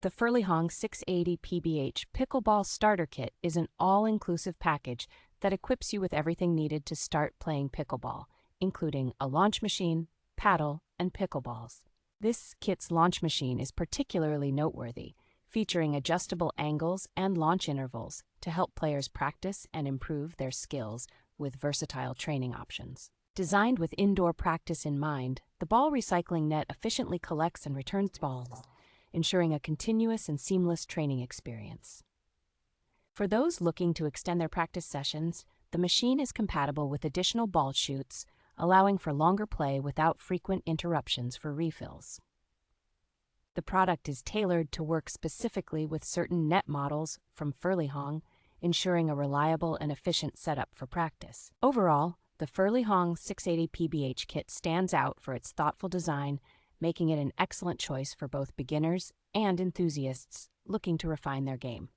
The Furlihong 680PBH Pickleball Starter Kit is an all-inclusive package that equips you with everything needed to start playing pickleball, including a launch machine, paddle, and pickleballs. This kit's launch machine is particularly noteworthy, featuring adjustable angles and launch intervals to help players practice and improve their skills with versatile training options. Designed with indoor practice in mind, the ball recycling net efficiently collects and returns balls, ensuring a continuous and seamless training experience. For those looking to extend their practice sessions, the machine is compatible with additional ball chutes, allowing for longer play without frequent interruptions for refills. The product is tailored to work specifically with certain net models from Furlihong, ensuring a reliable and efficient setup for practice. Overall, the Furlihong 680PBH kit stands out for its thoughtful design, making it an excellent choice for both beginners and enthusiasts looking to refine their game.